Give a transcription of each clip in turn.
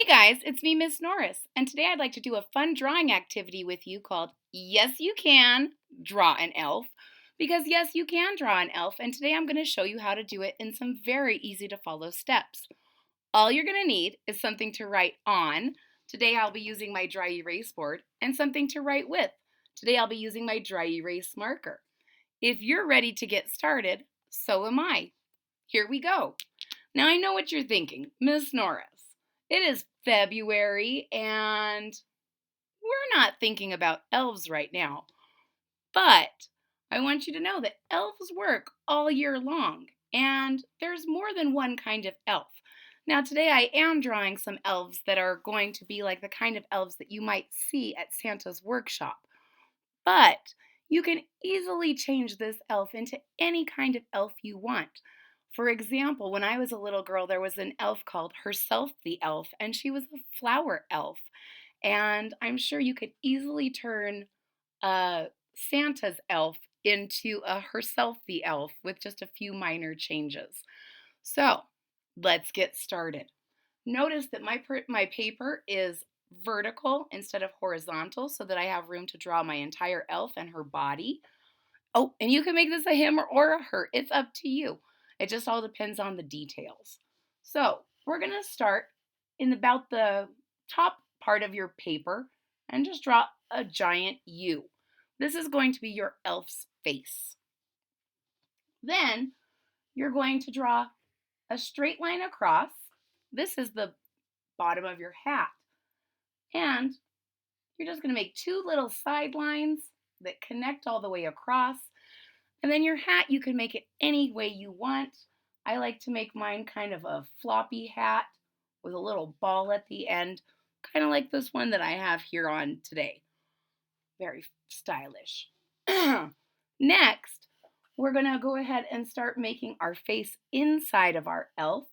Hey guys, it's me, Miss Norris, and today I'd like to do a fun drawing activity with you called Yes You Can Draw an Elf, because yes, you can draw an elf, and today I'm going to show you how to do it in some very easy to follow steps. All you're going to need is something to write on. Today I'll be using my dry erase board, and something to write with. Today I'll be using my dry erase marker. If you're ready to get started, so am I. Here we go. Now I know what you're thinking, Miss Norris. It is February and we're not thinking about elves right now. But I want you to know that elves work all year long and there's more than one kind of elf. Now today I am drawing some elves that are going to be like the kind of elves that you might see at Santa's workshop. But you can easily change this elf into any kind of elf you want. For example, when I was a little girl, there was an elf called Herself the Elf, and she was a flower elf. And I'm sure you could easily turn Santa's elf into a Herself the Elf with just a few minor changes. So let's get started. Notice that my paper is vertical instead of horizontal so that I have room to draw my entire elf and her body. Oh, and you can make this a him or a her. It's up to you. It just all depends on the details. So we're going to start in about the top part of your paper and just draw a giant U. This is going to be your elf's face. Then you're going to draw a straight line across. This is the bottom of your hat. And you're just going to make two little side lines that connect all the way across. And then your hat, you can make it any way you want. I like to make mine kind of a floppy hat with a little ball at the end, kind of like this one that I have here on today. Very stylish. Next, we're going to go ahead and start making our face inside of our elf.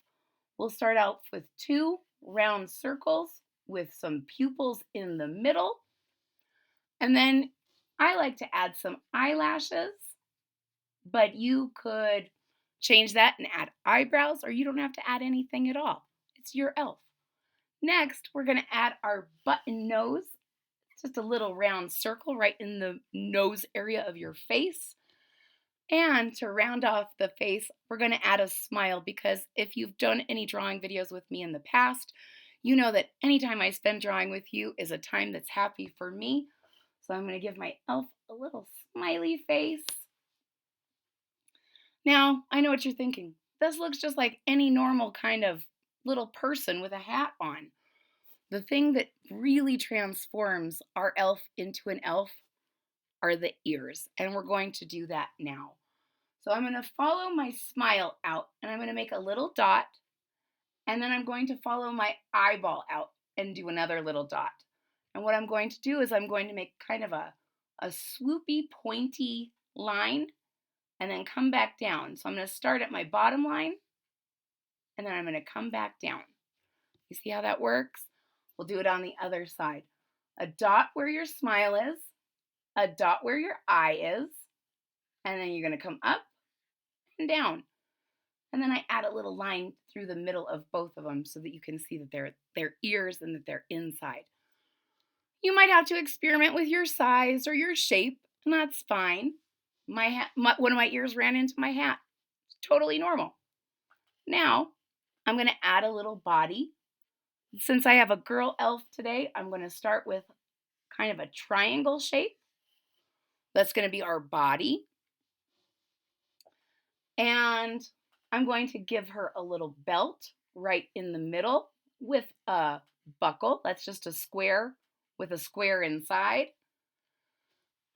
We'll start out with two round circles with some pupils in the middle. And then I like to add some eyelashes, but you could change that and add eyebrows, or you don't have to add anything at all. It's your elf. Next, we're going to add our button nose, just a little round circle right in the nose area of your face. And to round off the face, we're going to add a smile, because if you've done any drawing videos with me in the past, you know that anytime I spend drawing with you is a time that's happy for me. So I'm going to give my elf a little smiley face. Now, I know what you're thinking. This looks just like any normal kind of little person with a hat on. The thing that really transforms our elf into an elf are the ears, and we're going to do that now. So I'm going to follow my smile out, and I'm going to make a little dot, and then I'm going to follow my eyeball out and do another little dot. And what I'm going to do is I'm going to make kind of a swoopy, pointy line and then come back down. So I'm going to start at my bottom line, and then I'm going to come back down. You see how that works? We'll do it on the other side. A dot where your smile is, a dot where your eye is, and then you're going to come up and down. And then I add a little line through the middle of both of them so that you can see that they're ears and that they're inside. You might have to experiment with your size or your shape, and that's fine. One of my ears ran into my hat. Totally normal. Now, I'm going to add a little body. Since I have a girl elf today, I'm going to start with kind of a triangle shape. That's going to be our body. And I'm going to give her a little belt right in the middle with a buckle. That's just a square with a square inside.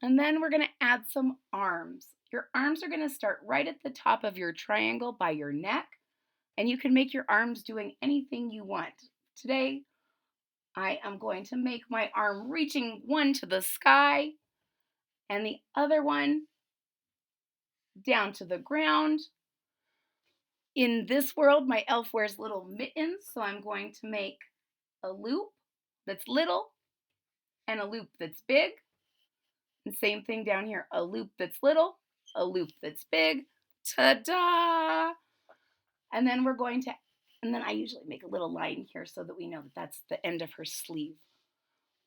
And then we're going to add some arms. Your arms are going to start right at the top of your triangle by your neck. And you can make your arms doing anything you want. Today, I am going to make my arm reaching one to the sky and the other one down to the ground. In this world, my elf wears little mittens, so I'm going to make a loop that's little and a loop that's big. And same thing down here, a loop that's little, a loop that's big. Ta-da! And then we're going to And then I usually make a little line here so that we know that that's the end of her sleeve.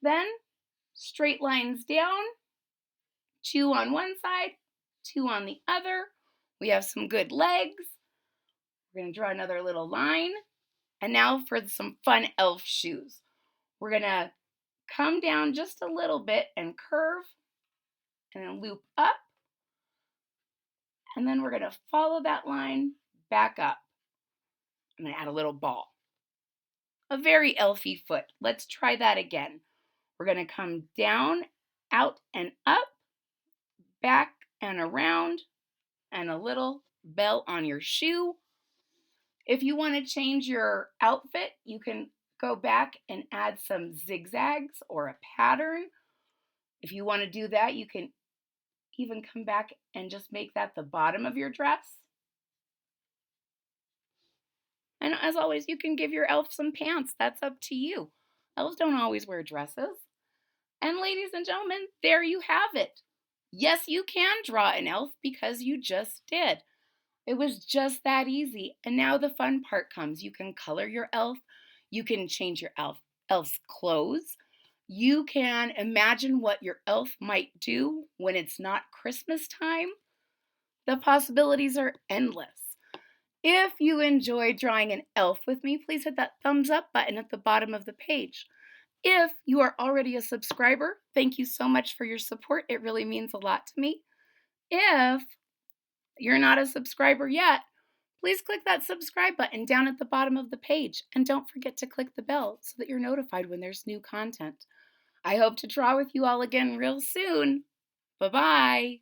Then straight lines down, two on one side, two on the other. We have some good legs. We're going to draw another little line. And now for some fun elf shoes. We're going to come down just a little bit and curve and then loop up. And then we're going to follow that line back up. I'm going to add a little ball. A very elfy foot. Let's try that again. We're going to come down, out and up, back and around, and a little bell on your shoe. If you want to change your outfit, you can go back and add some zigzags or a pattern. If you want to do that, you can even come back and just make that the bottom of your dress. And as always, you can give your elf some pants. That's up to you. Elves don't always wear dresses. And ladies and gentlemen, there you have it. Yes, you can draw an elf because you just did. It was just that easy. And now the fun part comes. You can color your elf. You can change your elf's clothes. You can imagine what your elf might do when it's not Christmas time. The possibilities are endless. If you enjoyed drawing an elf with me, please hit that thumbs up button at the bottom of the page. If you are already a subscriber, thank you so much for your support. It really means a lot to me. If you're not a subscriber yet, please click that subscribe button down at the bottom of the page. And don't forget to click the bell so that you're notified when there's new content. I hope to draw with you all again real soon. Bye-bye.